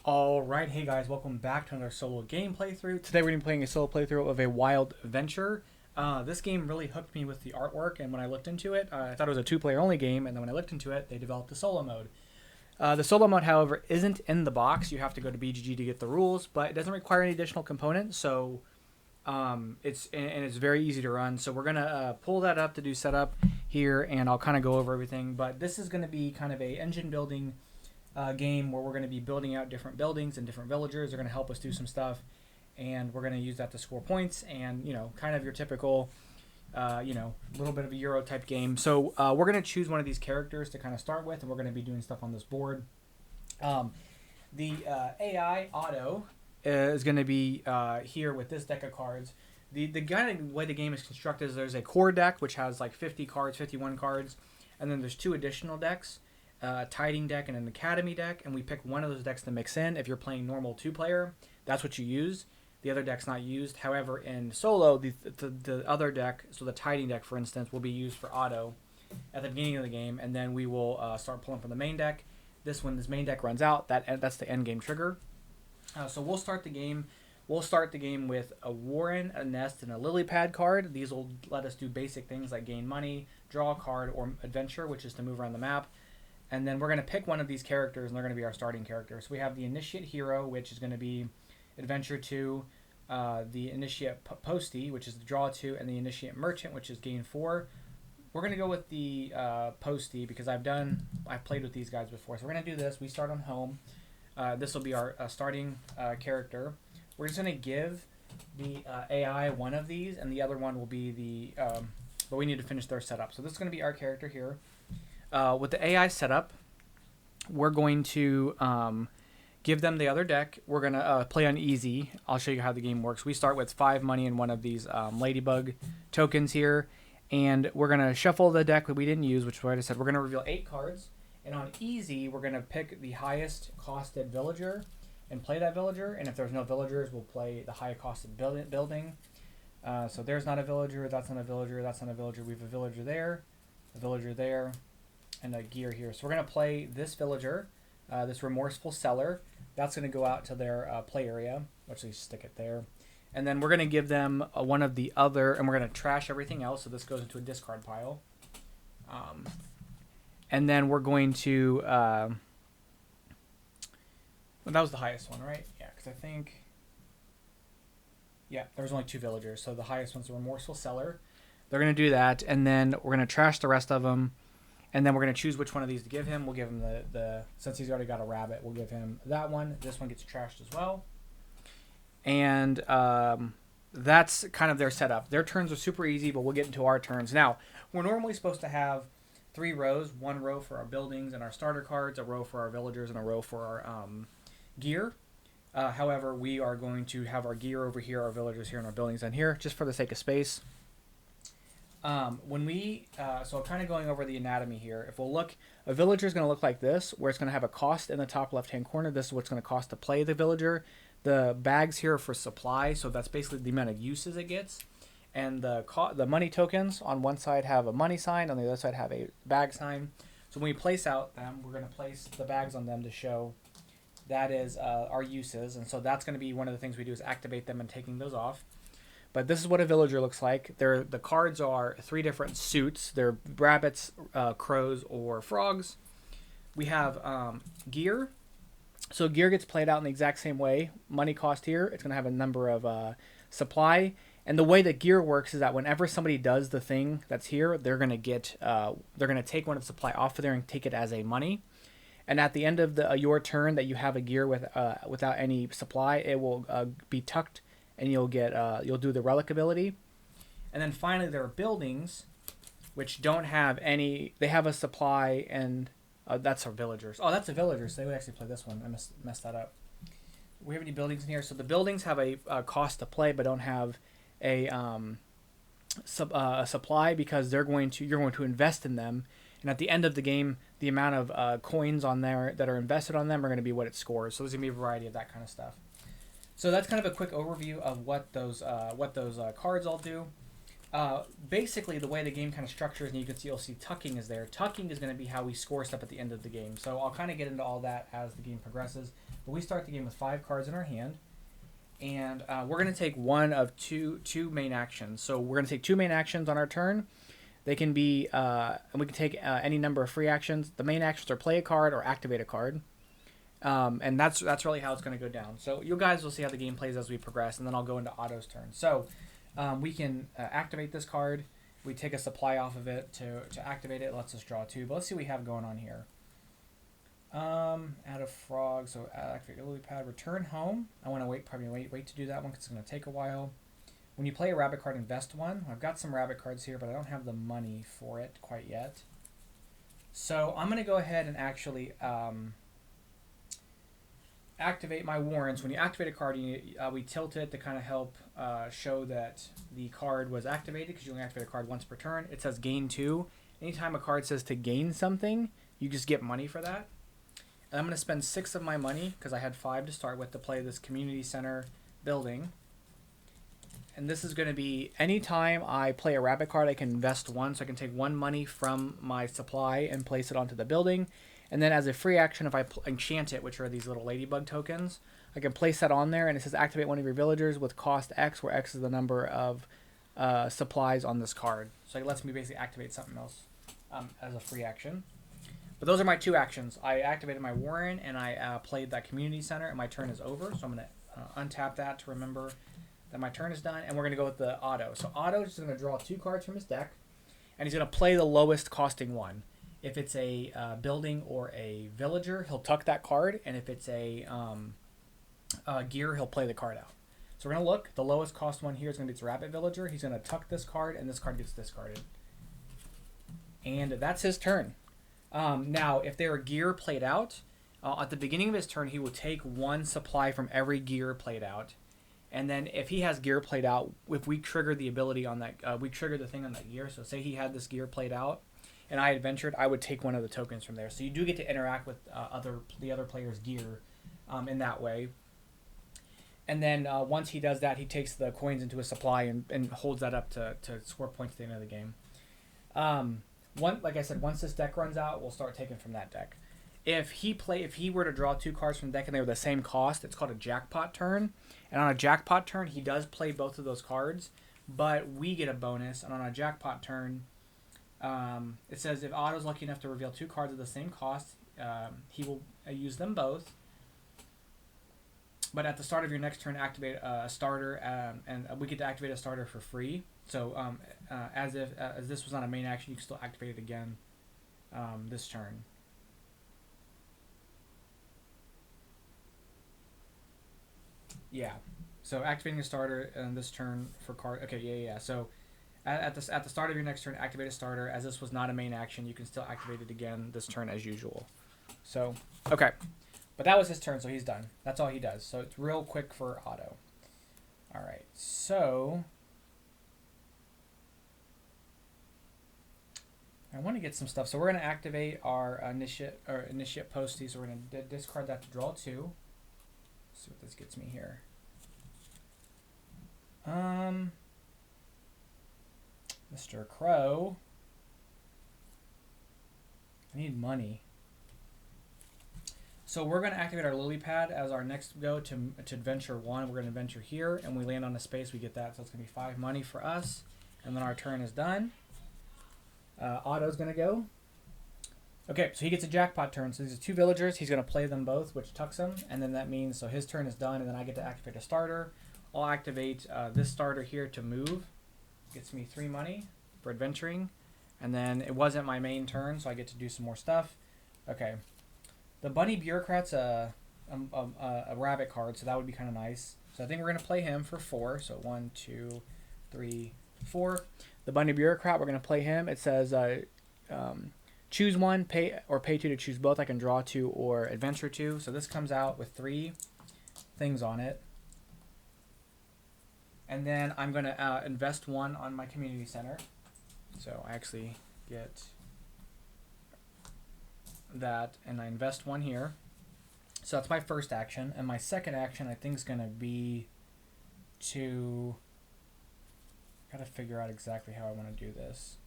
Alright, hey guys, welcome back to another solo game playthrough. Today we're going to be playing a solo playthrough of a Wild Venture. This game really hooked me with the artwork, and when I looked into it, I thought it was a two-player only game, and then when I looked into it, they developed a solo mode. The solo mode, however, isn't in the box. You have to go to BGG to get the rules, but it doesn't require any additional components, so it's very easy to run. So we're going to pull that up to do setup here, and I'll kind of go over everything, but this is going to be kind of a engine building game where we're going to be building out different buildings and different villagers. They're going to help us do some stuff, and we're going to use that to score points and, kind of your typical, little bit of a Euro type game. So we're going to choose one of these characters to kind of start with, and we're going to be doing stuff on this board. The AI auto is going to be here with this deck of cards. The kind of way the game is constructed is there's a core deck, which has like 50 cards, 51 cards, and then there's two additional decks. Tiding deck and an academy deck, and we pick one of those decks to mix in. If you're playing normal two-player, that's what you use. The other deck's not used. However, in solo, the other deck, so the tiding deck, for instance, will be used for auto at the beginning of the game, and then we will start pulling from the main deck. This main deck runs out, that's the end game trigger. So we'll start the game. We'll start the game with a Warren, a Nest, and a Lily Pad card. These will let us do basic things like gain money, draw a card, or adventure, which is to move around the map. And then we're going to pick one of these characters, and they're going to be our starting character. So we have the Initiate Hero, which is going to be Adventure 2, the Initiate Postie, which is the Draw 2, and the Initiate Merchant, which is Gain 4. We're going to go with the Postie because I've played with these guys before. So we're going to do this. We start on home. This will be our starting character. We're just going to give the AI one of these, and the other one will be but we need to finish their setup. So this is going to be our character here. With the AI setup, we're going to give them the other deck. We're going to play on easy. I'll show you how the game works. We start with 5 money and one of these Ladybug tokens here. And we're going to shuffle the deck that we didn't use, which, like I said, we're going to reveal 8 cards. And on easy, we're going to pick the highest costed villager and play that villager. And if there's no villagers, we'll play the high costed building. So there's not a villager. That's not a villager. That's not a villager. We have a villager there, a villager there, and a gear here. So we're going to play this villager, this remorseful seller. That's going to go out to their play area. Actually stick it there. And then we're going to give them one of the other, and we're going to trash everything else. So this goes into a discard pile. And then we're going to, well, that was the highest one, right? Yeah, because I think, yeah, there was only 2 villagers. So the highest one's the remorseful seller. They're going to do that. And then we're going to trash the rest of them. And then we're going to choose which one of these to give him. We'll give him since he's already got a rabbit, we'll give him that one. This one gets trashed as well. And that's kind of their setup. Their turns are super easy, but we'll get into our turns. Now, we're normally supposed to have 3 rows. 1 row for our buildings and our starter cards, a row for our villagers, and a row for our gear. However, we are going to have our gear over here, our villagers here, and our buildings on here, just for the sake of space. So kind of going over the anatomy here, if we'll look, a villager is going to look like this, where it's going to have a cost in the top left-hand corner. This is what's going to cost to play the villager. The bags here are for supply, so that's basically the amount of uses it gets. And the money tokens on one side have a money sign, on the other side have a bag sign. So when we place out them, we're going to place the bags on them to show that is our uses. And so that's going to be one of the things we do is activate them and taking those off. But this is what a villager looks like. The cards are 3 different suits. They're rabbits, crows, or frogs. We have gear. So gear gets played out in the exact same way. Money cost here, it's going to have a number of supply. And the way that gear works is that whenever somebody does the thing that's here, they're going to take one of the supply off of there and take it as a money. And at the end of your turn that you have a gear without any supply, it will be tucked. And you'll do the relic ability. And then finally there are buildings which don't have any, they have a supply, and that's our villagers. Oh, that's the villagers. So they would actually play this one. I messed that up. We have any buildings in here? So the buildings have a cost to play, but don't have a supply because you're going to invest in them. And at the end of the game, the amount of coins on there that are invested on them are going to be what it scores. So there's going to be a variety of that kind of stuff. So that's kind of a quick overview of what those cards all do. Basically, the way the game kind of structures, and you'll see tucking is there. Tucking is going to be how we score stuff at the end of the game. So I'll kind of get into all that as the game progresses. But we start the game with 5 cards in our hand, and we're going to take one of two main actions. So we're going to take 2 main actions on our turn. They can be, and we can take any number of free actions. The main actions are play a card or activate a card. And that's really how it's going to go down. So you guys will see how the game plays as we progress, and then I'll go into Otto's turn. So we can activate this card. We take a supply off of it to activate it. It lets us draw 2. But let's see what we have going on here. Add a frog. So activate lily pad. Return home. I want to wait to do that one because it's going to take a while. When you play a rabbit card, invest 1. I've got some rabbit cards here, but I don't have the money for it quite yet. So I'm going to go ahead and actually activate my warrens. When you activate a card, we tilt it to kind of help show that the card was activated, because you only activate a card once per turn. It says gain 2. Anytime a card says to gain something, you just get money for that. And I'm going to spend 6 of my money, because I had 5 to start with, to play this community center building. And this is going to be, anytime I play a rabbit card, I can invest 1. So I can take 1 money from my supply and place it onto the building. And then as a free action, if I enchant it, which are these little ladybug tokens, I can place that on there. And it says activate one of your villagers with cost X, where X is the number of supplies on this card. So it lets me basically activate something else as a free action. But those are my 2 actions. I activated my Warren, and I played that community center, and my turn is over. So I'm going to untap that to remember that my turn is done. And we're going to go with the Otto. So Otto is going to draw 2 cards from his deck, and he's going to play the lowest costing one. If it's a building or a villager, he'll tuck that card. And if it's a gear, he'll play the card out. So we're going to look. The lowest cost one here is going to be this rabbit villager. He's going to tuck this card, and this card gets discarded. And that's his turn. Now, if there are gear played out, at the beginning of his turn, he will take 1 supply from every gear played out. And then if he has gear played out, if we trigger the ability on that, we trigger the thing on that gear. So say he had this gear played out, and I adventured, I would take one of the tokens from there. So you do get to interact with the other player's gear in that way. And then once he does that, he takes the coins into his supply and holds that up to score points at the end of the game. Like I said, once this deck runs out, we'll start taking from that deck. If he were to draw 2 cards from the deck and they were the same cost, it's called a jackpot turn. And on a jackpot turn, he does play both of those cards, but we get a bonus. And on a jackpot turn, it says if Otto's lucky enough to reveal 2 cards of the same cost, he will use them both. But at the start of your next turn, activate a starter, and we get to activate a starter for free. So as this was not a main action, you can still activate it again this turn. Yeah. So activating a starter in this turn for card. Okay, yeah. So at the start of your next turn, activate a starter. As this was not a main action, you can still activate it again this turn as usual. So, okay. But that was his turn, so he's done. That's all he does. So it's real quick for Otto. All right. So I want to get some stuff. So we're going to activate our initiate postie. So we're going to discard that to draw 2. Let's see what this gets me here. Mr. Crow. I need money. So we're going to activate our lily pad as our next go to adventure 1. We're going to adventure here, and we land on a space. We get that, so it's going to be 5 money for us. And then our turn is done. Otto's going to go. Okay, so he gets a jackpot turn. So these are 2 villagers. He's going to play them both, which tucks him. And then that means, so his turn is done, and then I get to activate a starter. I'll activate this starter here to move. Gets me 3 money for adventuring. And then it wasn't my main turn, so I get to do some more stuff. Okay. The Bunny Bureaucrat's a rabbit card, so that would be kind of nice. So I think we're going to play him for 4. So 1, 2, 3, 4. The Bunny Bureaucrat, we're going to play him. It says choose 1, pay 2 to choose both. I can draw 2 or adventure 2. So this comes out with 3 things on it. And then I'm going to invest 1 on my community center. So I actually get that, and I invest 1 here. So that's my first action. And my second action, I think, is going to be to Gotta figure out exactly how I want to do this.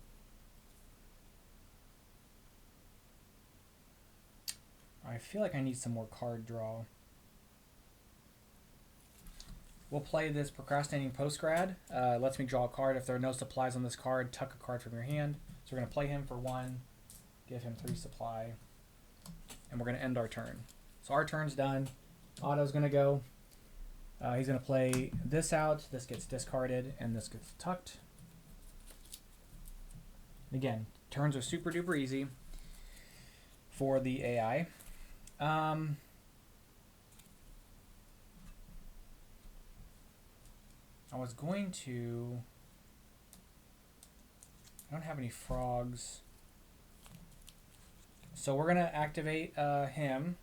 I feel like I need some more card draw. We'll play this Procrastinating Postgrad. Lets me draw a card. If there are no supplies on this card, tuck a card from your hand. So we're going to play him for 1, give him 3 supply, and we're going to end our turn. So our turn's done. Otto's going to go. He's going to play this out. This gets discarded, and this gets tucked. Again, turns are super duper easy for the AI. I was going to... I don't have any frogs. So we're going to activate him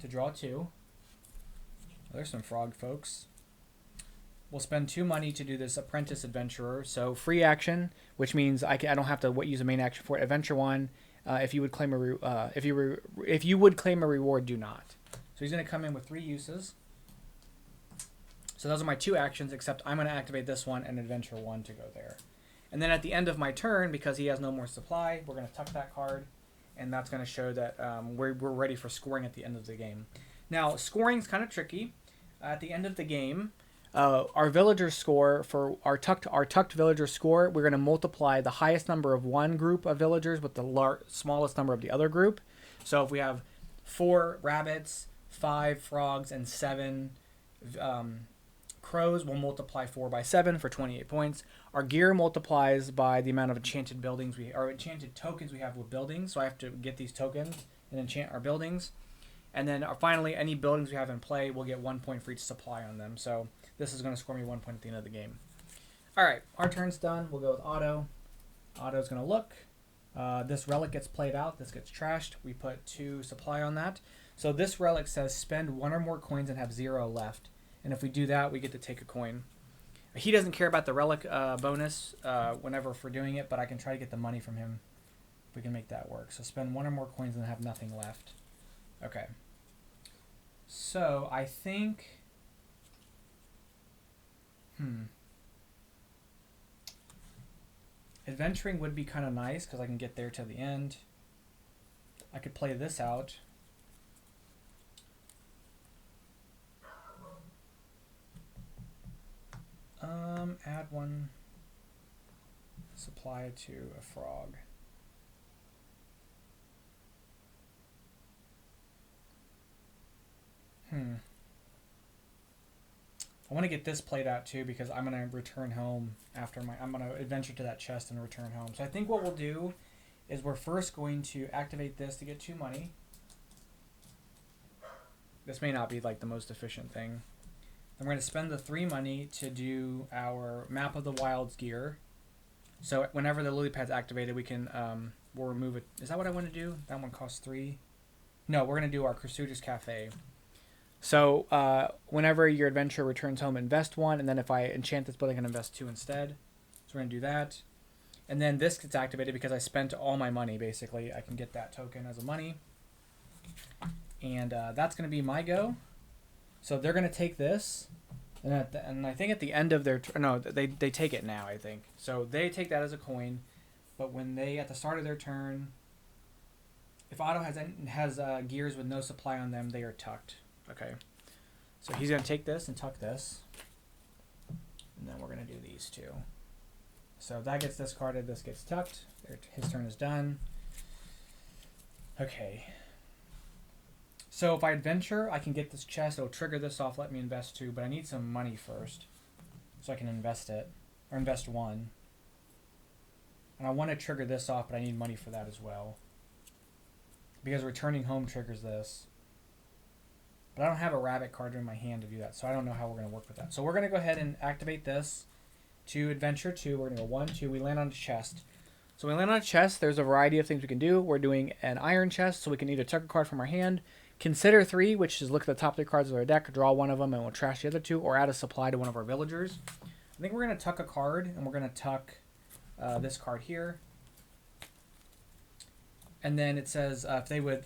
to draw 2. There's some frog folks. We'll spend 2 money to do this Apprentice Adventurer. So free action, which means I don't have to use a main action for it. Adventure 1. If you would claim if you would claim a reward, do not. So he's going to come in with 3 uses. So those are my 2 actions, except I'm going to activate this one and Adventure 1 to go there. And then at the end of my turn, because he has no more supply, we're going to tuck that card, and that's going to show that we're ready for scoring at the end of the game. Now, scoring is kind of tricky. At the end of the game, our villager score, for our tucked villager score, we're going to multiply the highest number of one group of villagers with the smallest number of the other group. So if we have 4 rabbits, 5 frogs, and 7 crows, we'll multiply 4 by 7 for 28 points. Our gear multiplies by the amount of enchanted enchanted tokens we have with buildings. So I have to get these tokens and enchant our buildings. And then finally, any buildings we have in play, we'll get 1 point for each supply on them. So this is going to score me 1 point at the end of the game. All right, our turn's done. We'll go with Otto. Otto's going to look. This relic gets played out. This gets trashed. We put 2 supply on that. So this relic says spend 1 or more coins and have 0 left. And if we do that, we get to take a coin. He doesn't care about the relic bonus whenever for doing it, but I can try to get the money from him if we can make that work. So spend 1 or more coins and have nothing left. Okay. So I think... Adventuring would be kind of nice because I can get there to the end. I could play this out. Add 1 supply to a frog. I want to get this played out too because I'm going to return home after I'm going to adventure to that chest and return home. So I think what we'll do is we're first going to activate this to get 2 money. This may not be like the most efficient thing. Then we're going to spend the 3 money to do our Map of the Wilds gear. So whenever the lily pad's activated, we can we'll remove it. Is that what I want to do? That one costs 3. No, we're going to do our Crusader's Cafe. So whenever your adventurer returns home, invest 1, and then if I enchant this building, I can invest 2 instead. So we're going to do that. And then this gets activated because I spent all my money, basically. I can get that token as a money. And that's going to be my go. So they're going to take this. And I think at the end of their... No, they take it now, I think. So they take that as a coin. But when they, at the start of their turn... If Otto has gears with no supply on them, they are tucked. Okay, so he's going to take this and tuck this. And then we're going to do these 2. So that gets discarded, this gets tucked. His turn is done. Okay. So if I adventure, I can get this chest. It'll trigger this off, let me invest 2. But I need some money first so I can invest it. Or invest 1. And I want to trigger this off, but I need money for that as well. Because returning home triggers this. But I don't have a rabbit card in my hand to do that, so I don't know how we're going to work with that. So we're going to go ahead and activate this to adventure 2. We're going to go 1, 2. We land on a chest. So we land on a chest. There's a variety of things we can do. We're doing an iron chest, so we can either tuck a card from our hand, consider 3, which is look at the top 3 cards of our deck, draw 1 of them, and we'll trash the other 2, or add a supply to one of our villagers. I think we're going to tuck a card, and we're going to tuck this card here. And then it says if they would...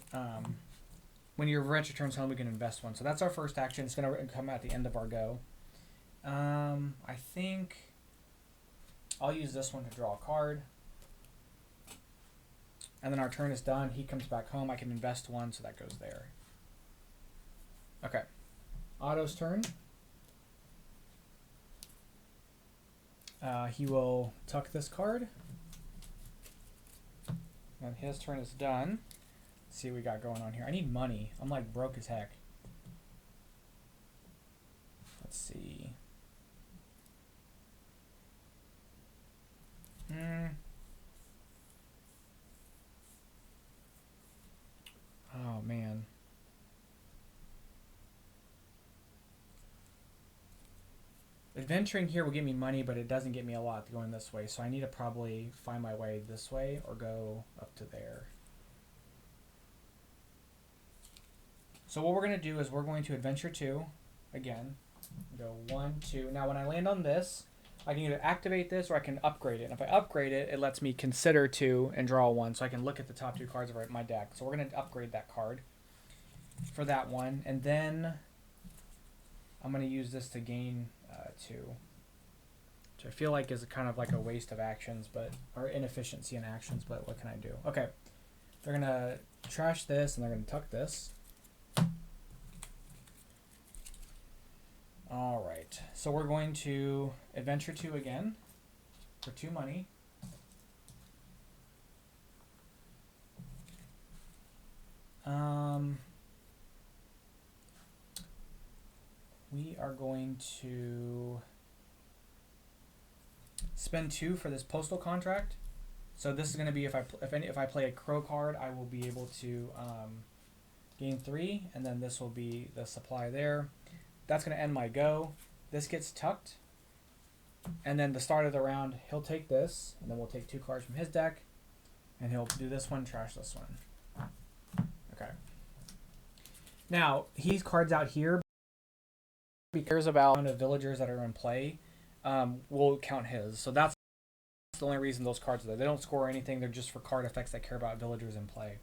when your adventure turns home, we can invest 1. So that's our first action. It's going to come at the end of our go. I think I'll use this one to draw a card. And then our turn is done. He comes back home. I can invest one, so that goes there. Okay. Otto's turn. He will tuck this card. And his turn is done. Let's see what we got going on here. I need money. I'm like broke as heck. Let's see. Oh, man. Adventuring here will get me money, but it doesn't get me a lot going this way. So I need to probably find my way this way or go up to there. So what we're going to do is we're going to adventure 2 again. Go 1, 2. Now when I land on this, I can either activate this or I can upgrade it. And if I upgrade it, it lets me consider 2 and draw 1. So I can look at the top 2 cards of my deck. So we're going to upgrade that card for that one. And then I'm going to use this to gain 2. Which I feel like is kind of like a waste of actions, or inefficiency in actions, but what can I do? Okay. They're going to trash this and they're going to tuck this. All right, so we're going to adventure 2 again for 2 money. We are going to spend 2 for this postal contract. So this is going to be if I play a crow card, I will be able to gain 3, and then this will be the supply there. That's going to end my go. This gets tucked. And then the start of the round, he'll take this. And then we'll take 2 cards from his deck. And he'll do this one, trash this one. Okay. Now, he's cards out here. Because about the villagers that are in play, will count his. So that's the only reason those cards are there. They don't score anything. They're just for card effects that care about villagers in play.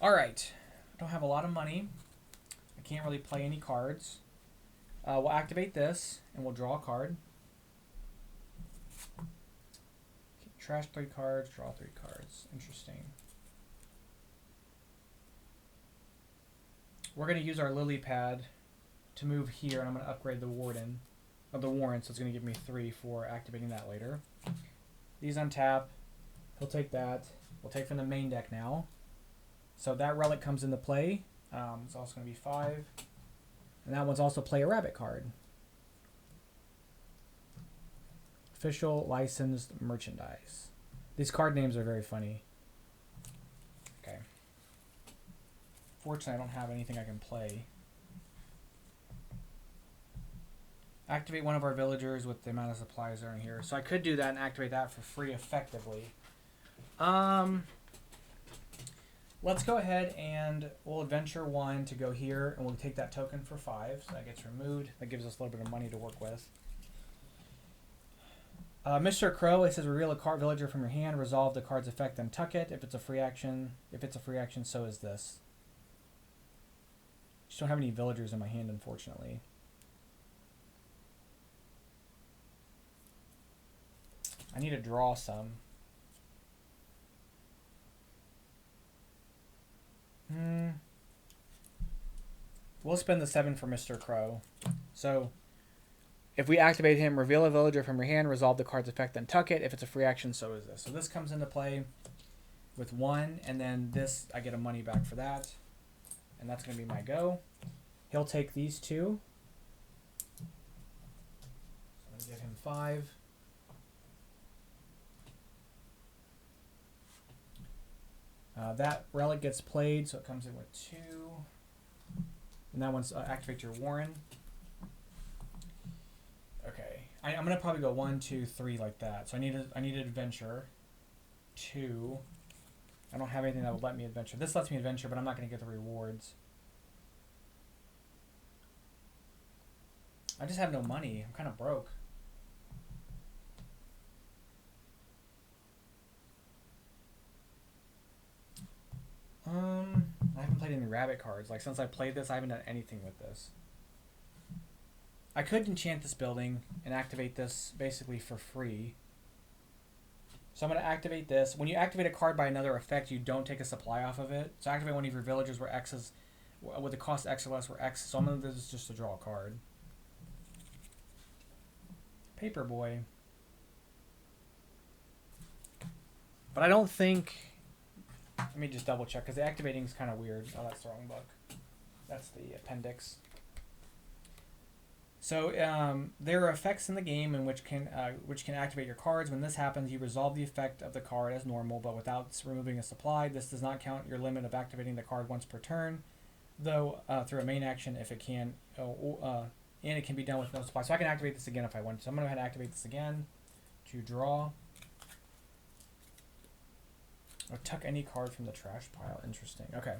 Alright. I don't have a lot of money. Can't really play any cards. We'll activate this and we'll draw a card. Okay, trash 3 cards, draw 3 cards. Interesting. We're going to use our lily pad to move here, and I'm going to upgrade the warden of the warrant, so it's going to give me 3 for activating that later. These untap. He'll take that. We'll take from the main deck now. So that relic comes into play. It's also going to be 5. And that one's also play a rabbit card. Official licensed merchandise. These card names are very funny. Okay. Fortunately, I don't have anything I can play. Activate one of our villagers with the amount of supplies that are in here. So I could do that and activate that for free effectively. Let's go ahead and we'll adventure 1 to go here, and we'll take that token for 5. So that gets removed. That gives us a little bit of money to work with. Mr. Crow, it says reveal a card villager from your hand, resolve the card's effect, then tuck it. If it's a free action, so is this. Just don't have any villagers in my hand, unfortunately. I need to draw some. We'll spend the 7 for Mr. Crow. So if we activate him, reveal a villager from your hand, resolve the card's effect, then tuck it. If it's a free action, so is this. So this comes into play with 1, and then this, I get a money back for that. And that's going to be my go. He'll take these 2. So I'm going to give him 5. That relic gets played, so it comes in with 2. And that one's activate your Warren. Okay, I'm gonna probably go 1, 2, 3 like that. So I need an adventure. 2. I don't have anything that would let me adventure. This lets me adventure, but I'm not gonna get the rewards. I just have no money. I'm kind of broke. I haven't played any rabbit cards. Like, since I played this, I haven't done anything with this. I could enchant this building and activate this basically for free. So I'm going to activate this. When you activate a card by another effect, you don't take a supply off of it. So activate one of your villagers where X is, with the cost X or less where X. So I'm going to do this just to draw a card. Paperboy. But I don't think... Let me just double check, because the activating is kind of weird. Oh, that's the wrong book. That's the appendix. So there are effects in the game in which can activate your cards. When this happens, you resolve the effect of the card as normal, but without removing a supply. This does not count your limit of activating the card once per turn, though through a main action if it can, and it can be done with no supply. So I can activate this again if I want to. So I'm going to go ahead and activate this again to draw. Or tuck any card from the trash pile. Interesting. Okay.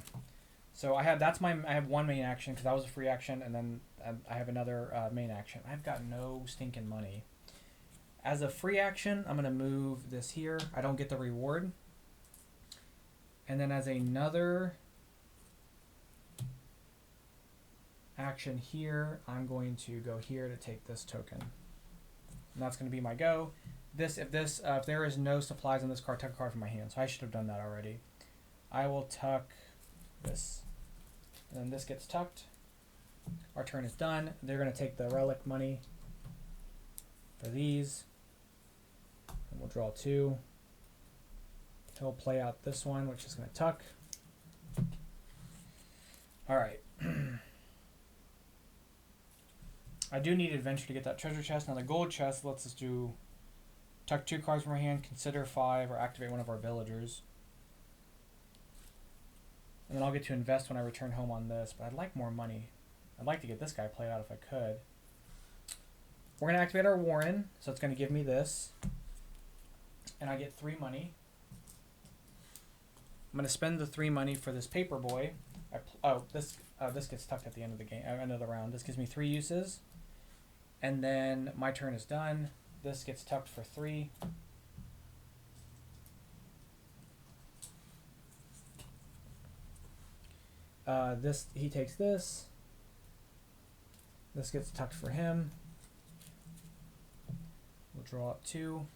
So I have one main action because that was a free action, and then I have another main action. I've got no stinking money. As a free action, I'm going to move this here. I don't get the reward. And then as another action here, I'm going to go here to take this token. And that's going to be my go. If there is no supplies on this card, tuck a card from my hand. So I should have done that already. I will tuck this. And then this gets tucked. Our turn is done. They're going to take the relic money for these. And we'll draw 2. He'll play out this one, which is going to tuck. All right. I do need adventure to get that treasure chest. Now the gold chest lets us do tuck 2 cards from our hand, consider 5, or activate one of our villagers. And then I'll get to invest when I return home on this, but I'd like more money. I'd like to get this guy played out if I could. We're going to activate our Warren, so it's going to give me this. And I get 3 money. I'm going to spend the 3 money for this Paperboy. This gets tucked at the end of the game, end of the round. This gives me 3 uses. And then my turn is done. This gets tucked for 3. He takes this. This gets tucked for him. We'll draw up 2.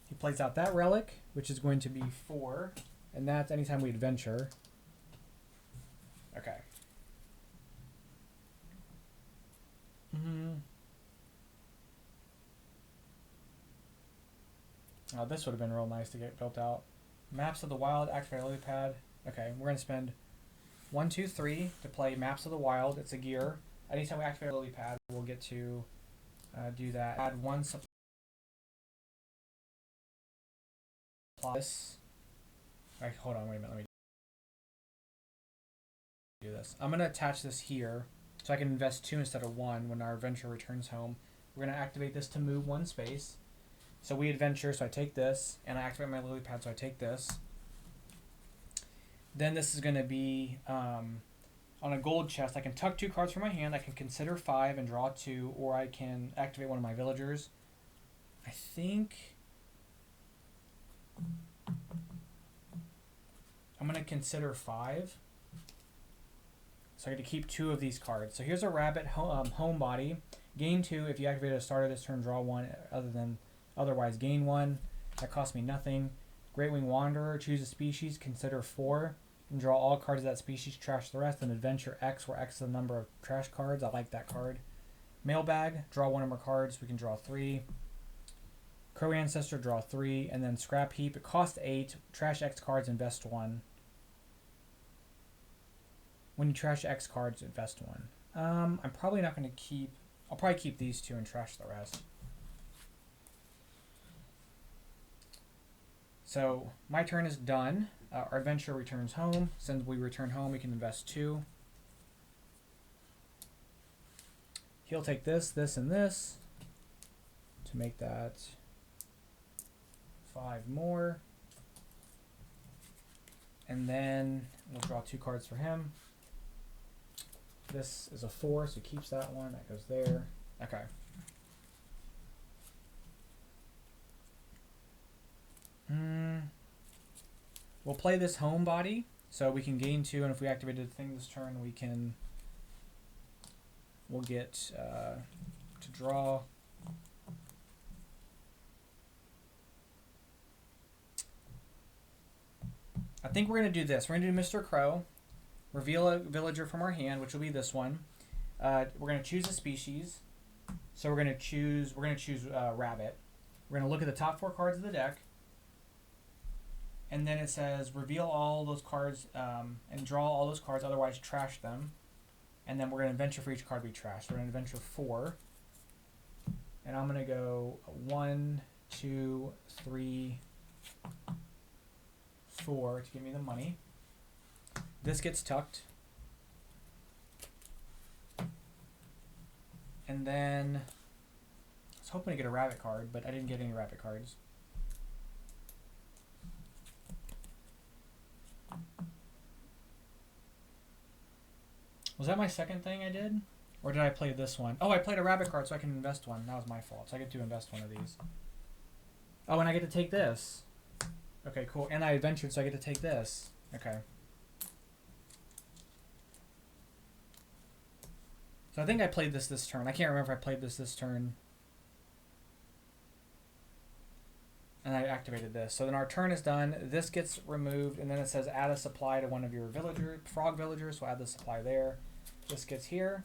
He plays out that relic, which is going to be 4, and that's anytime we adventure. Okay. Oh, this would have been real nice to get built out. Maps of the Wild, activate a lily pad. Okay, we're going to spend 1, 2, 3 to play Maps of the Wild. It's a gear. Anytime we activate a lily pad, we'll get to do that. Add 1 supply. This. Right, hold on, wait a minute. Let me do this. I'm going to attach this here so I can invest 2 instead of 1 when our adventure returns home. We're going to activate this to move 1 space. So we adventure, so I take this, and I activate my lily pad, so I take this. Then this is going to be on a gold chest. I can tuck 2 cards from my hand. I can consider 5 and draw 2, or I can activate one of my villagers. I think I'm going to consider 5. So I get to keep 2 of these cards. So here's a rabbit homebody. Gain 2 if you activate a starter this turn, draw 1 otherwise gain 1. That costs me nothing. Great Wing Wanderer, choose a species, consider 4, and draw all cards of that species, trash the rest, and adventure X, where X is the number of trash cards. I like that card. Mailbag, draw 1 or more cards, we can draw 3. Crow Ancestor, draw 3, and then Scrap Heap, it costs 8, trash X cards, invest 1. When you trash X cards, invest 1. I'm probably not going to keep, I'll probably keep these 2 and trash the rest. So my turn is done. Our adventure returns home. Since we return home, we can invest 2. He'll take this, this, and this to make that 5 more. And then we'll draw 2 cards for him. This is a 4, so he keeps that one. That goes there. Okay. We'll play this homebody, so we can gain 2, and if we activated the thing this turn, we can we'll get to draw. I think we're going to do this. We're going to do Mr. Crow, reveal a villager from our hand, which will be this one. We're going to choose a species. So we're going to choose rabbit. We're going to look at the top 4 cards of the deck. And then it says reveal all those cards and draw all those cards, otherwise trash them. And then we're going to adventure for each card we trash. So we're going to adventure 4. And I'm going to go 1, 2, 3, 4 to give me the money. This gets tucked. And then I was hoping to get a rabbit card, but I didn't get any rabbit cards. Was that my second thing I did? Or did I play this one? Oh, I played a rabbit card so I can invest one. That was my fault. So I get to invest one of these. Oh, and I get to take this. Okay, cool. And I adventured, so I get to take this. Okay. So I think I played this turn. I can't remember if I played this turn. And I activated this. So then our turn is done. This gets removed, and then it says add a supply to one of your frog villagers. So add the supply there. This gets here.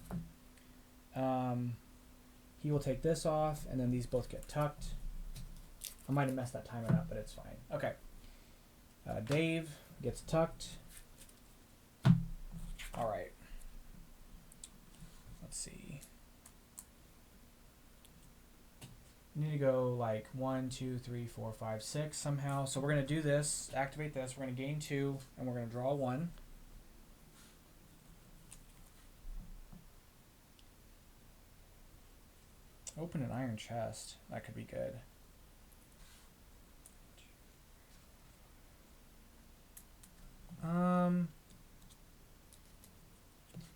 He will take this off, and then these both get tucked. I might have messed that timing up, but it's fine. Okay. Dave gets tucked. All right. Let's see. We need to go like 1, 2, 3, 4, 5, 6 somehow. So we're going to do this, activate this. We're going to gain 2, and we're going to draw 1. Open an iron chest. That could be good.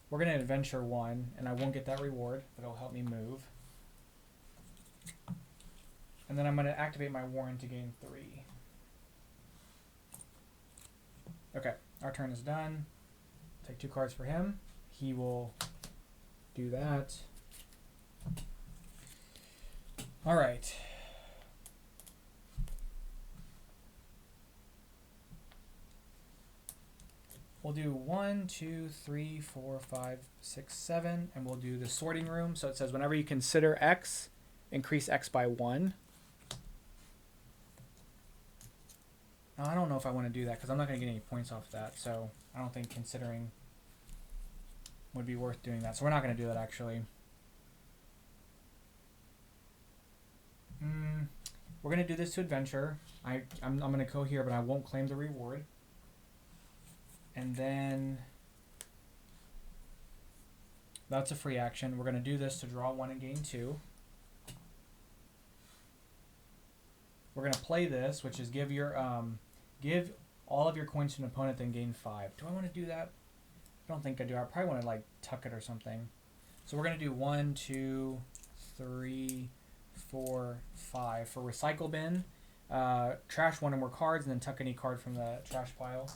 We're going to adventure 1, and I won't get that reward, but it'll help me move. And then I'm going to activate my Warren to gain 3. Okay, our turn is done. Take 2 cards for him. He will do that. All right. We'll do 1, 2, 3, 4, 5, 6, 7, and we'll do the sorting room. So it says whenever you consider X, increase X by 1. Now, I don't know if I want to do that because I'm not going to get any points off that. So I don't think considering would be worth doing that. So we're not going to do that actually. We're going to do this to adventure. I'm going to go here, but I won't claim the reward. And then that's a free action. We're going to do this to draw 1 and gain 2. We're going to play this, which is give all of your coins to an opponent, then gain 5. Do I want to do that? I don't think I do. I probably want to like tuck it or something. So we're going to do 1, 2, 3, 4, 5 for recycle bin. Trash 1 or more cards, and then tuck any card from the trash pile.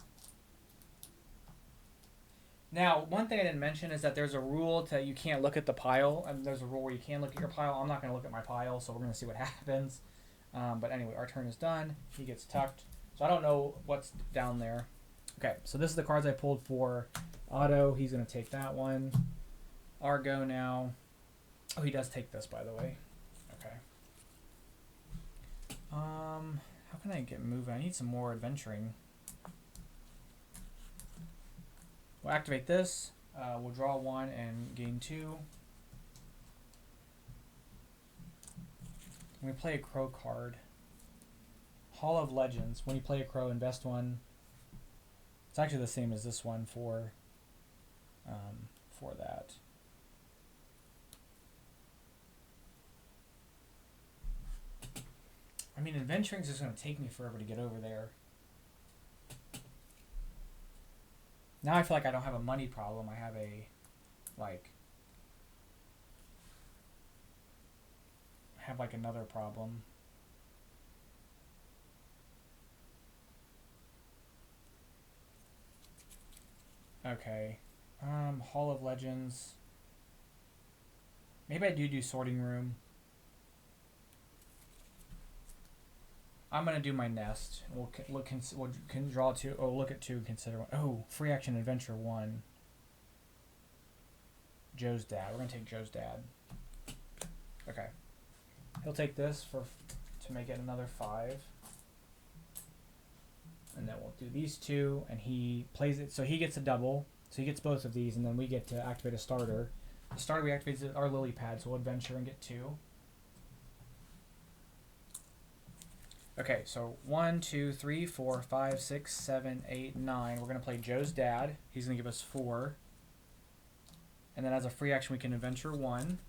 Now, one thing I didn't mention is that there's a rule that you can't look at the pile, and there's a rule where you can look at your pile. I'm not going to look at my pile, so we're going to see what happens. But anyway, our turn is done. He gets tucked. So I don't know what's down there. Okay, so this is the cards I pulled for Otto. He's going to take that one. Our go now. Oh, he does take this, by the way. Okay. How can I get moving? I need some more adventuring. We'll activate this. We'll draw 1 and gain 2. When we play a crow card, Hall of Legends. When you play a crow, invest 1. It's actually the same as this one for that. I mean, adventuring is just going to take me forever to get over there. Now I feel like I don't have a money problem. I have a, another problem. Okay. Hall of Legends. Maybe I do sorting room. I'm gonna do my nest. We'll can draw two. Oh, look at two. Consider one. Oh, free action adventure one. Joe's dad. We're gonna take Joe's dad. Okay. He'll take this to make it another 5. And then we'll do these two, and he plays it. So he gets a double. So he gets both of these, and then we get to activate a starter. The starter we activate is our lily pad, so we'll adventure and get 2. Okay, so 1, 2, 3, 4, 5, 6, 7, 8, 9. We're going to play Joe's dad. He's going to give us 4. And then as a free action, we can adventure 1.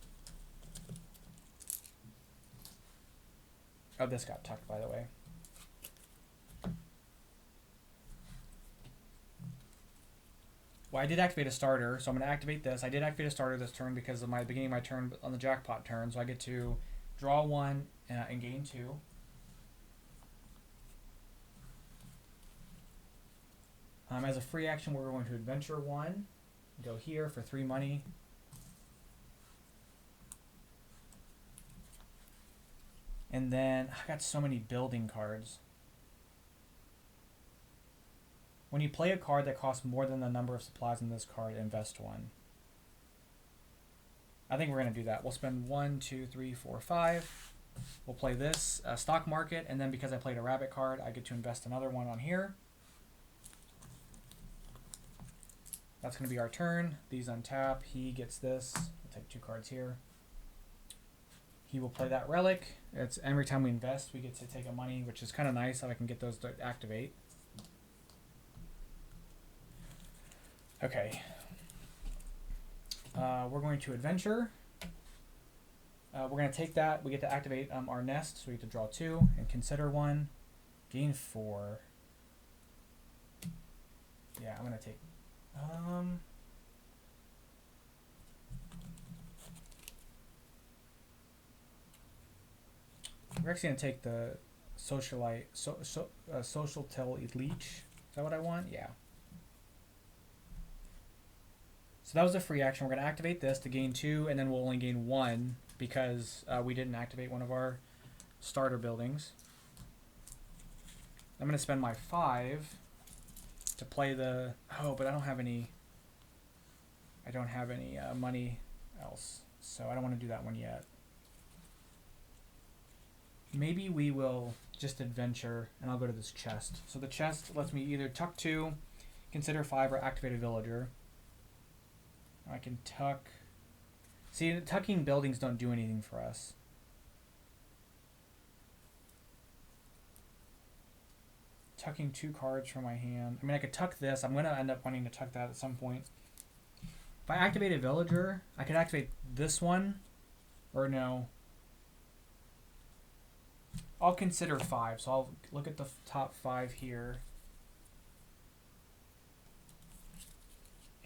Oh, this got tucked, by the way. Well, I did activate a starter, so I'm going to activate this. I did activate a starter this turn because of my beginning of my turn on the jackpot turn, so I get to draw 1 and gain 2. As a free action, we're going to adventure 1. Go here for 3 money. And then I got so many building cards. When you play a card that costs more than the number of supplies in this card, invest 1. I think we're going to do that. We'll spend 1, 2, 3, 4, 5. We'll play this stock market, and then because I played a rabbit card, I get to invest another 1 on here. That's going to be our turn. These untap. He gets this. We'll take 2 cards here. He will play that relic. It's every time we invest, we get to take a money, which is kind of nice that I can get those to activate. Okay. We're going to adventure. We're going to take that. We get to activate our nest, so we get to draw 2 and consider 1. Gain 4. Yeah, I'm going to take... we're actually going to take the socialite, social tell leech. Is that what I want? Yeah. So that was a free action. We're going to activate this to gain 2, and then we'll only gain 1 because we didn't activate one of our starter buildings. I'm going to spend my 5 to play the... Oh, but I don't have any... money else, so I don't want to do that one yet. Maybe we will just adventure, and I'll go to this chest. So the chest lets me either tuck 2, consider 5, or activate a villager. I can tuck... See, tucking buildings don't do anything for us. Tucking 2 cards from my hand. I mean, I could tuck this. I'm going to end up wanting to tuck that at some point. If I activate a villager, I could activate this one. Or no. I'll consider 5. So I'll look at the top 5 here.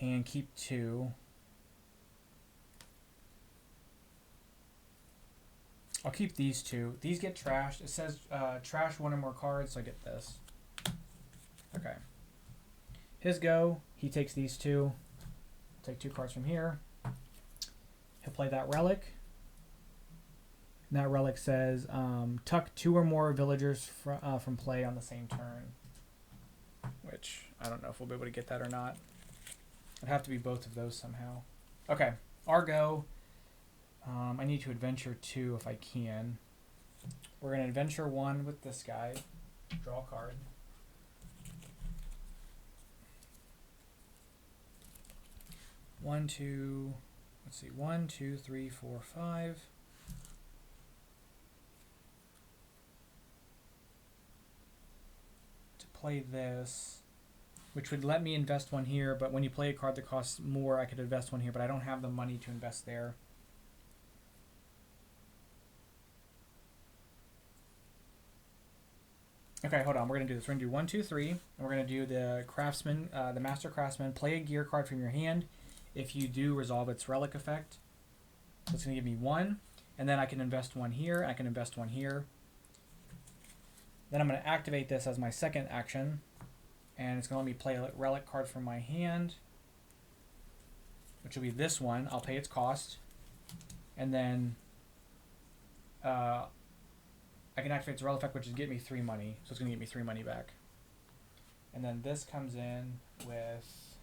And keep 2. I'll keep these 2. These get trashed. It says trash 1 or more cards, so I get this. Okay. His go. He takes these 2. Take 2 cards from here. He'll play that relic. And that relic says tuck 2 or more villagers from play on the same turn. Which, I don't know if we'll be able to get that or not. It'd have to be both of those somehow. Okay. Our go. I need to adventure 2 if I can. We're going to adventure 1 with this guy. Draw a card. One, two, let's see, 1, 2, 3, 4, 5. To play this, which would let me invest 1 here, but when you play a card that costs more, I could invest 1 here, but I don't have the money to invest there. Okay, hold on. We're going to do this. We're going to do 1, 2, 3, and we're going to do the craftsman, the master craftsman. Play a gear card from your hand. If you do, resolve its relic effect. So it's going to give me 1, and then I can invest 1 here. I can invest 1 here. Then I'm going to activate this as my second action, and it's going to let me play a relic card from my hand, which will be this one. I'll pay its cost. and then I can activate its rel effect, which is get me 3 money. So it's going to get me 3 money back. And then this comes in with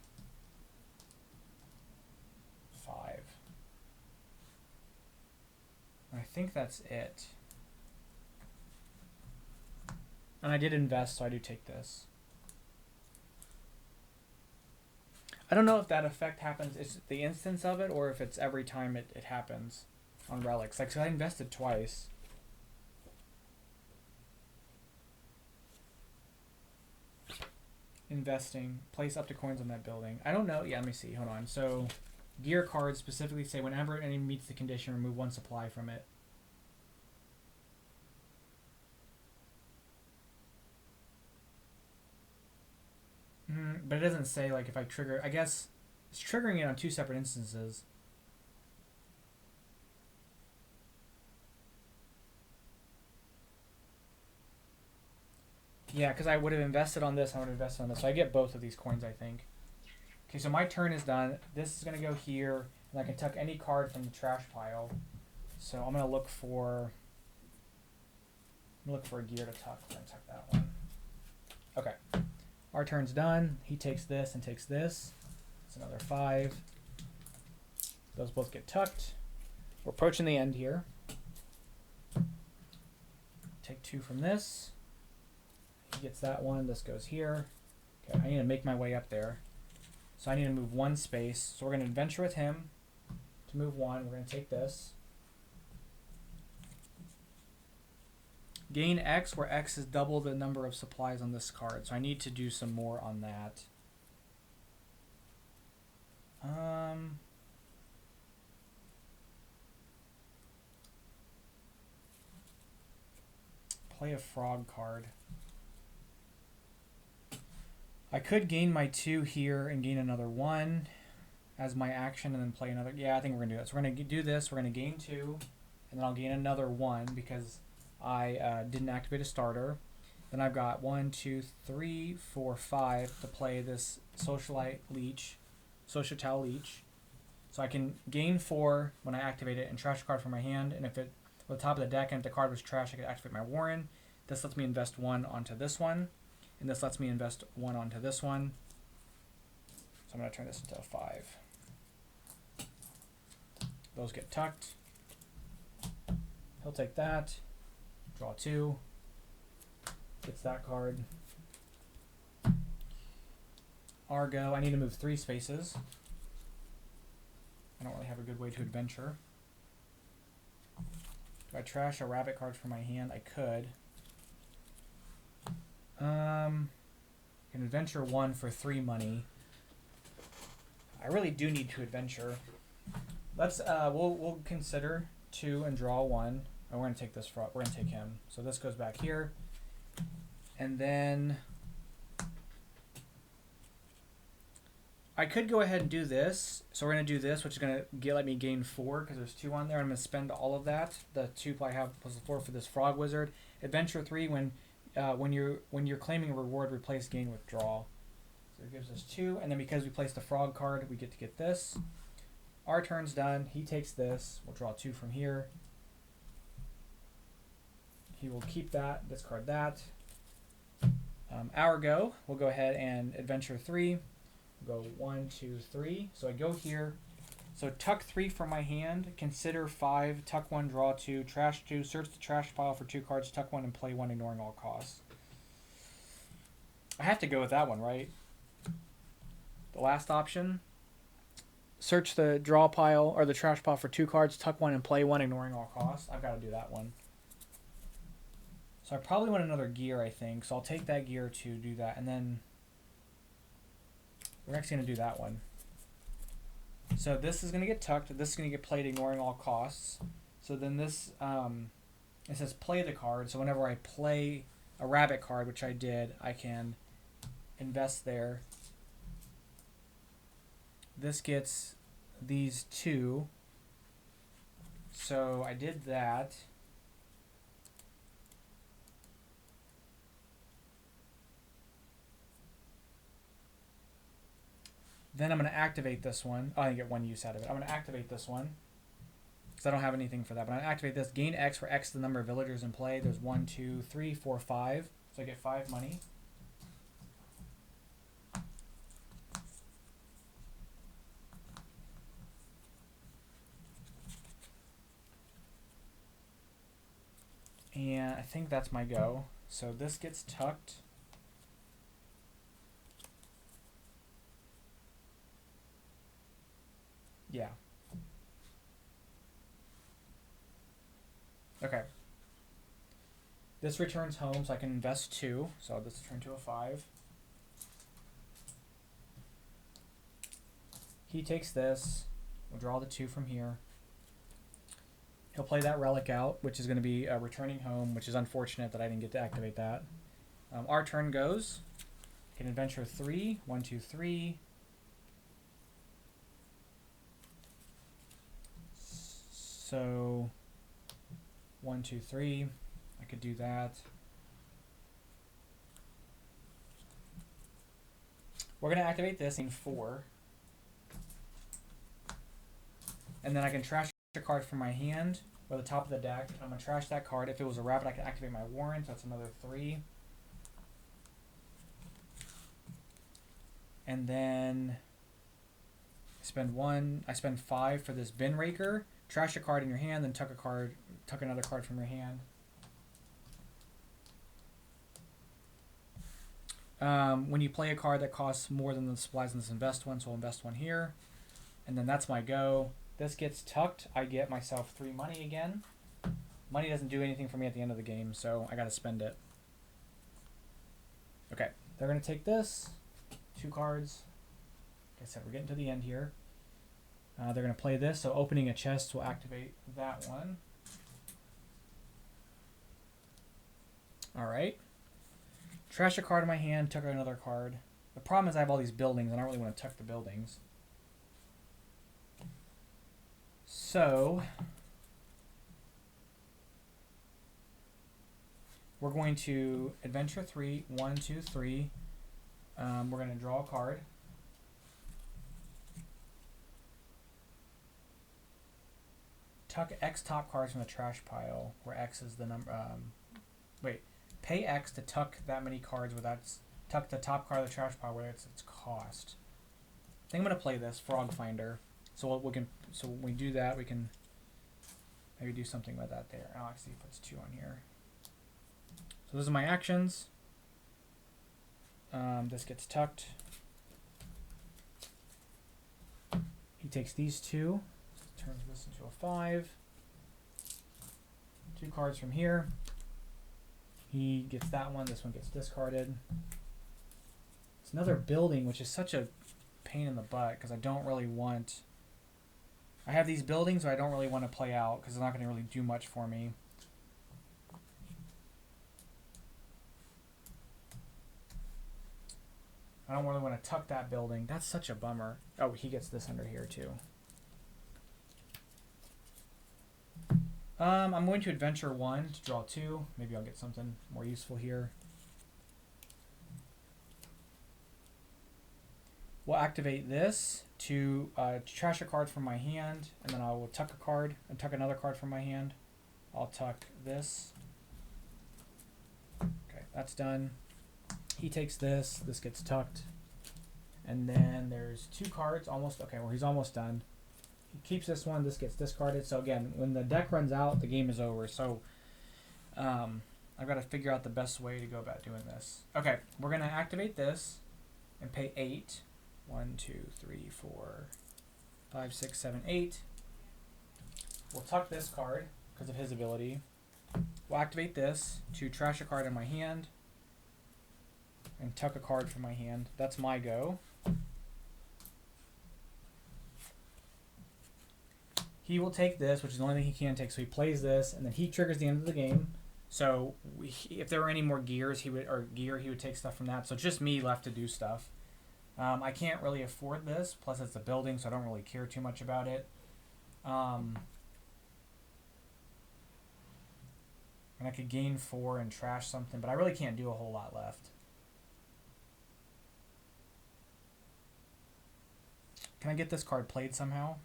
5. And I think that's it. And I did invest, so I do take this. I don't know if that effect happens, it's the instance of it, or if it's every time it happens on relics. Like, so I invested twice. Investing, place up to coins on that building. I don't know. Yeah, let me see. Hold on. So, gear cards specifically say whenever an enemy meets the condition, remove 1 supply from it. But it doesn't say, like, if I trigger... I guess it's triggering it on 2 separate instances. Yeah, because I would have invested on this, I would have invested on this. So I get both of these coins, I think. Okay, so my turn is done. This is going to go here, and I can tuck any card from the trash pile. So I'm going to look for... a gear to tuck. We're going to tuck that one. Okay. Our turn's done. He takes this and takes this. It's another 5. Those both get tucked. We're approaching the end here. Take 2 from this. He gets that one. This goes here. Okay, I need to make my way up there. So I need to move 1 space. So we're going to adventure with him. To move 1, we're going to take this. Gain X, where X is double the number of supplies on this card. So I need to do some more on that. Play a frog card. I could gain my 2 here and gain another 1 as my action and then play another. Yeah, I think we're going to do that. So we're going to do this. We're going to gain 2, and then I'll gain another 1 because I didn't activate a starter. Then I've got 1, 2, 3, 4, 5 to play this Socialite Leech, Societal Leech. So I can gain 4 when I activate it and trash a card from my hand. And if it was the top of the deck and if the card was trash, I could activate my Warren. This lets me invest 1 onto this one. And this lets me invest 1 onto this one. So I'm going to turn this into a 5. Those get tucked. He'll take that. Draw 2. Gets that card. Argo. I need to move 3 spaces. I don't really have a good way to adventure. Do I trash a rabbit card from my hand? I could. I can adventure 1 for 3 money. I really do need to adventure. Let's we'll consider 2 and draw 1. Oh, we're gonna take this. We're gonna take him. So this goes back here, and then I could go ahead and do this. So we're gonna do this, which is gonna let me gain 4 because there's 2 on there. I'm gonna spend all of that. The 2 I have plus the 4 for this frog wizard. Adventure 3 when you're claiming a reward, replace gain with draw. So it gives us 2, and then because we placed the frog card, we get this. Our turn's done. He takes this. We'll draw 2 from here. He will keep that, discard that. Our go. We'll go ahead and adventure 3. We'll go 1, 2, 3. So I go here. So tuck 3 from my hand. Consider 5. Tuck 1, draw 2. Trash 2. Search the trash pile for 2 cards. Tuck 1 and play 1, ignoring all costs. I have to go with that one, right? The last option. Search the draw pile or the trash pile for 2 cards. Tuck 1 and play 1, ignoring all costs. I've got to do that one. So I probably want another gear, I think. So I'll take that gear to do that. And then we're actually going to do that one. So this is going to get tucked. This is going to get played, ignoring all costs. So then this, it says play the card. So whenever I play a rabbit card, which I did, I can invest there. This gets these 2. So I did that. Then I'm going to activate this one. Oh, I get 1 use out of it. I'm going to activate this one. because I don't have anything for that. But I activate this. Gain X for X the number of villagers in play. There's 1, 2, 3, 4, 5. So I get 5 money. And I think that's my go. So this gets tucked. Yeah. Okay. This returns home, so I can invest 2. So this turn to a 5. He takes this. We'll draw the 2 from here. He'll play that relic out, which is going to be returning home, which is unfortunate that I didn't get to activate that. Our turn goes. Can adventure 3. 1, 2, 3. So 1, 2, 3. I could do that. We're going to activate this in 4. And then I can trash a card from my hand or the top of the deck. I'm going to trash that card. If it was a rabbit, I can activate my warrant. That's another 3. And then I spend 5 for this bin raker. Trash a card in your hand, then tuck another card from your hand. When you play a card that costs more than the supplies in this invest 1, so I'll invest 1 here. And then that's my go. This gets tucked. I get myself 3 money again. Money doesn't do anything for me at the end of the game, so I gotta spend it. Okay, they're gonna take this. 2 cards. Like I said, we're getting to the end here. They're going to play this, so opening a chest will activate that one. Alright. Trash a card in my hand, tuck another card. The problem is I have all these buildings, and I don't really want to tuck the buildings. So, we're going to adventure 3, 1, 2, 3. We're going to draw a card. Tuck X top cards from the trash pile, where X is the number. Pay X to tuck that many cards without tuck the top card of the trash pile where it's its cost. I think I'm gonna play this Frog Finder. So when we do that, we can maybe do something with that there. I'll actually puts 2 on here. So those are my actions. This gets tucked. He takes these 2. Turns this into a 5. 2 cards from here. He gets that one. This one gets discarded. It's another building, which is such a pain in the butt because I don't really want... I have these buildings that I don't really want to play out because they're not going to really do much for me. I don't really want to tuck that building. That's such a bummer. Oh, he gets this under here too. I'm going to adventure 1 to draw 2. Maybe I'll get something more useful here. We'll activate this to trash a card from my hand, and then I will tuck a card and tuck another card from my hand. I'll tuck this. Okay, that's done. He takes this. This gets tucked. And then there's 2 cards almost. Okay, well, he's almost done. He keeps this one. This gets discarded. So again, when the deck runs out, the game is over. So I've got to figure out the best way to go about doing this. Okay, we're going to activate this and pay 8. 1, 2, 3, 4, 5, 6, 7, 8. We'll tuck this card because of his ability. We'll activate this to trash a card in my hand and tuck a card from my hand. That's my go. He will take this, which is the only thing he can take. So he plays this, and then he triggers the end of the game. So if there were any more gears, he would take stuff from that. So it's just me left to do stuff. I can't really afford this. Plus, it's a building, so I don't really care too much about it. And I could gain 4 and trash something, but I really can't do a whole lot left. Can I get this card played somehow?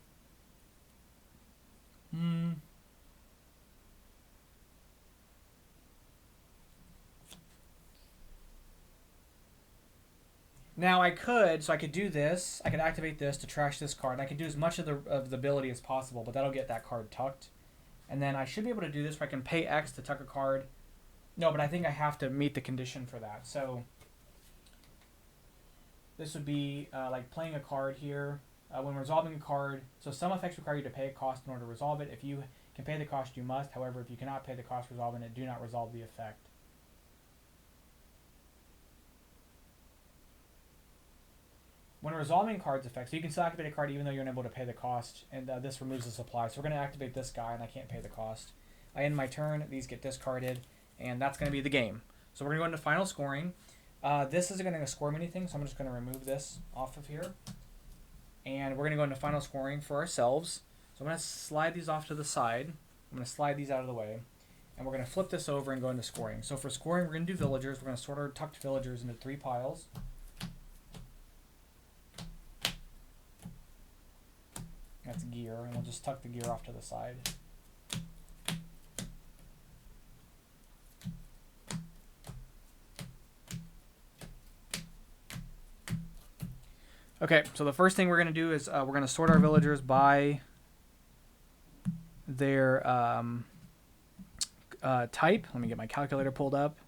Now I could do this. I could activate this to trash this card. And I could do as much of the ability as possible, but that'll get that card tucked. And then I should be able to do this where I can pay X to tuck a card. No, but I think I have to meet the condition for that. So this would be like playing a card here. When resolving a card, so some effects require you to pay a cost in order to resolve it. If you can pay the cost, you must. However, if you cannot pay the cost resolving it, do not resolve the effect. When resolving cards effects, so you can still activate a card even though you're unable to pay the cost, and this removes the supply. So we're going to activate this guy, and I can't pay the cost. I end my turn, these get discarded, and that's going to be the game. So we're going to go into final scoring. This isn't going to score me anything, so I'm just going to remove this off of here. And we're going to go into final scoring for ourselves. So I'm going to slide these off to the side. I'm going to slide these out of the way. And we're going to flip this over and go into scoring. So for scoring, we're going to do villagers. We're going to sort our tucked villagers into 3 piles. That's gear, and we'll just tuck the gear off to the side. Okay, so the first thing we're going to do is we're going to sort our villagers by their type. Let me get my calculator pulled up.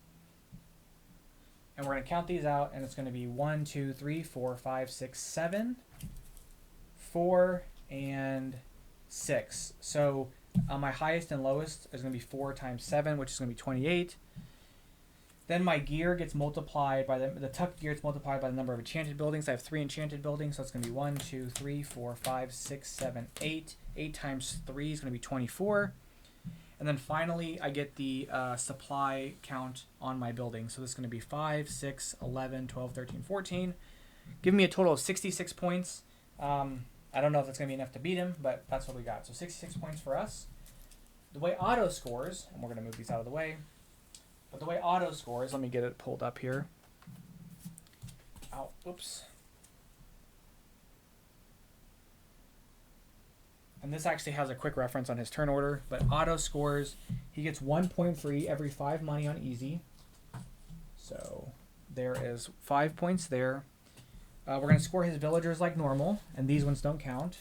And we're going to count these out, and it's going to be 1, 2, 3, 4, 5, 6, 7, 4, and 6. So my highest and lowest is going to be 4 times 7, which is going to be 28. Then my gear gets multiplied by the tucked gear gets multiplied by the number of enchanted buildings. I have 3 enchanted buildings, so it's going to be 1, 2, 3, 4, 5, 6, 7, 8. 8 times 3 is going to be 24. And then finally, I get the supply count on my building. So this is going to be 5, 6, 11, 12, 13, 14. Give me a total of 66 points. I don't know if it's going to be enough to beat him, but that's what we got. So 66 points for us. The way auto scores, and we're going to move these out of the way, but the way auto scores, let me get it pulled up here. Oh, oops. And this actually has a quick reference on his turn order, but auto scores, he gets 1 point for every 5 money on easy. So there is 5 points there. We're going to score his villagers like normal, and these ones don't count.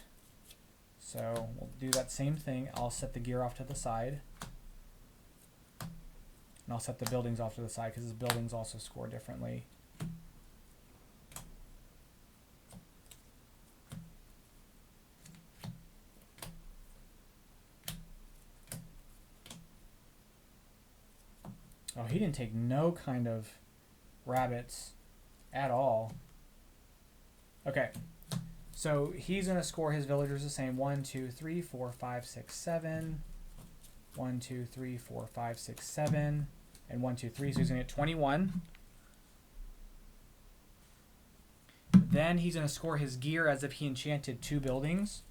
So we'll do that same thing. I'll set the gear off to the side. And I'll set the buildings off to the side because his buildings also score differently. Oh, he didn't take no kind of rabbits at all. Okay, so he's going to score his villagers the same. 1, 2, 3, 4, 5, 6, 7. 1, 2, 3, 4, 5, 6, 7. And 1, 2, 3. So he's going to get 21. Then he's going to score his gear as if he enchanted 2 buildings.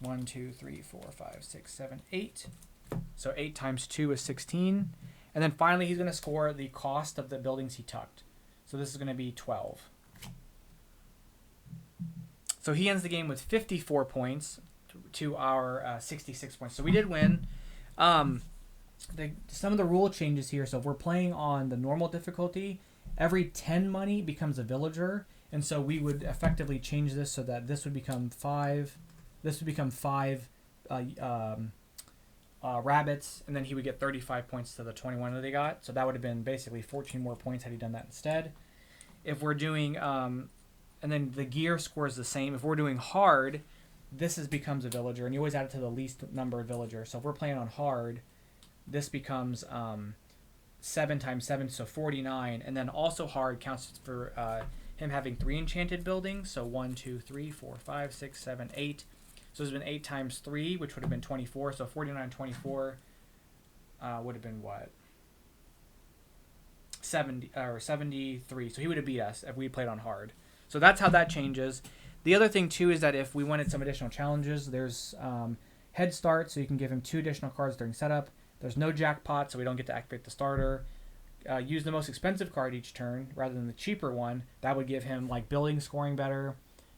1, 2, 3, 4, 5, 6, 7, 8. So 8 times 2 is 16. And then finally he's going to score the cost of the buildings he tucked. So this is going to be 12. So he ends the game with 54 points to our 66 points. So we did win. Some of the rule changes here. So if we're playing on the normal difficulty, every 10 money becomes a villager. And so we would effectively change this so that this would become 5. This would become 5 rabbits. And then he would get 35 points to the 21 that he got. So that would have been basically 14 more points had he done that instead. If we're doing... and then the gear scores the same. If we're doing hard, this becomes a villager, and you always add it to the least numbered villager. So if we're playing on hard, this becomes 7 times 7, so 49. And then also hard counts for him having 3 enchanted buildings. So 1, 2, 3, 4, 5, 6, 7, 8. So there's been 8 times 3, which would have been 24. So 49, 24 would have been what? 70 or 73. So he would have beat us if we played on hard. So that's how that changes. The other thing, too, is that if we wanted some additional challenges, there's head start, so you can give him 2 additional cards during setup. There's no jackpot, so we don't get to activate the starter. Use the most expensive card each turn rather than the cheaper one. That would give him like building scoring better.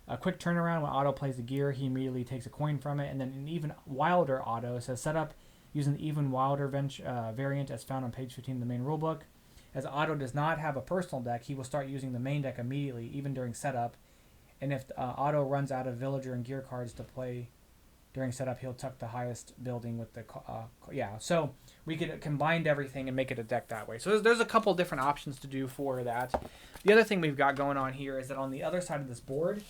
A quick turnaround when auto plays the gear, he immediately takes a coin from it. And then an even wilder auto says setup using the even wilder variant as found on page 15 of the main rulebook. As Otto does not have a personal deck, he will start using the main deck immediately, even during setup. And if Otto runs out of villager and gear cards to play during setup, he'll tuck the highest building with the So we could combine everything and make it a deck that way. So there's a couple different options to do for that. The other thing we've got going on here is that on the other side of this board,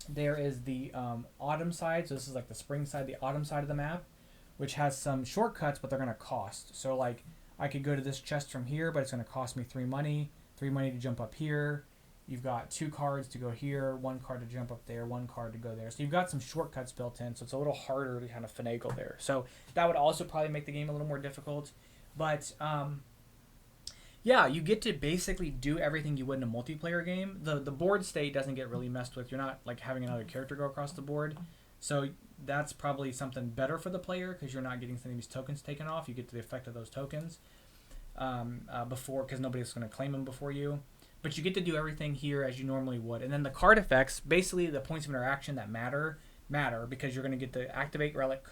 there is the autumn side. So this is like the spring side, the autumn side of the map, which has some shortcuts, but they're going to cost. So like I could go to this chest from here, but it's going to cost me 3 money to jump up here. You've got 2 cards to go here, 1 card to jump up there, 1 card to go there. So you've got some shortcuts built in, so it's a little harder to kind of finagle there. So that would also probably make the game a little more difficult. But yeah, you get to basically do everything you would in a multiplayer game. The board state doesn't get really messed with. You're not like having another character go across the board. So that's probably something better for the player because you're not getting some of these tokens taken off. You get to the effect of those tokens before, because nobody's going to claim them before you. But you get to do everything here as you normally would. And then the card effects, basically the points of interaction that matter because you're going to get to activate relic.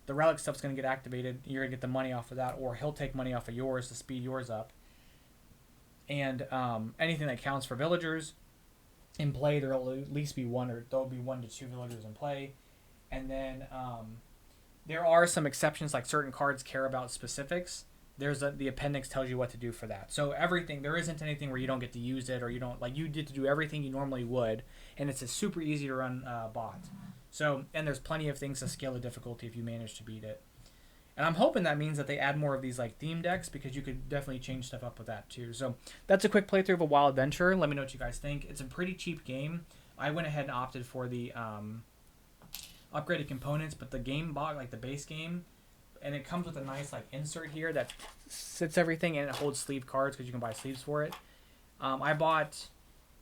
The relic stuff's going to get activated. You're going to get the money off of that, or he'll take money off of yours to speed yours up. And anything that counts for villagers in play, there'll at least be there'll be 1 to 2 villagers in play. And then there are some exceptions, like certain cards care about specifics. The appendix tells you what to do for that. So everything, there isn't anything where you don't get to use it, or you don't, like, you get to do everything you normally would, and it's a super easy to run bot. So, and there's plenty of things to scale the difficulty if you manage to beat it. And I'm hoping that means that they add more of these like theme decks, because you could definitely change stuff up with that too. So that's a quick playthrough of A Wild Venture. Let me know what you guys think. It's a pretty cheap game. I went ahead and opted for the upgraded components, but the game bought like the base game, and it comes with a nice like insert here that sits everything, and it holds sleeve cards because you can buy sleeves for it. I bought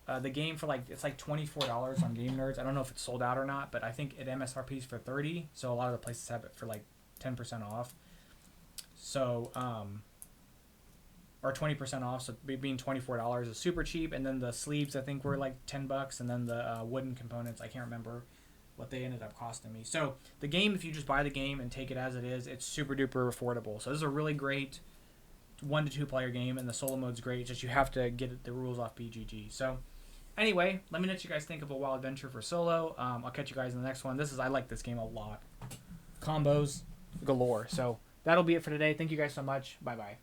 the game for it's like $24 on Game Nerds. I don't know if it's sold out or not, but I think it MSRP's for $30, so a lot of the places have it for like 10% off. So or 20% off, so being $24 is super cheap. And then the sleeves I think were like $10, and then the wooden components, I can't remember what they ended up costing me. So the game, if you just buy the game and take it as it is, it's super duper affordable. So this is a really great 1 to 2 player game, and the solo mode's great. It's just you have to get the rules off BGG. So anyway, let me know what you guys think of A Wild Venture for solo. I'll catch you guys in the next one. I like this game a lot. Combos galore. So that'll be it for today. Thank you guys so much. Bye bye.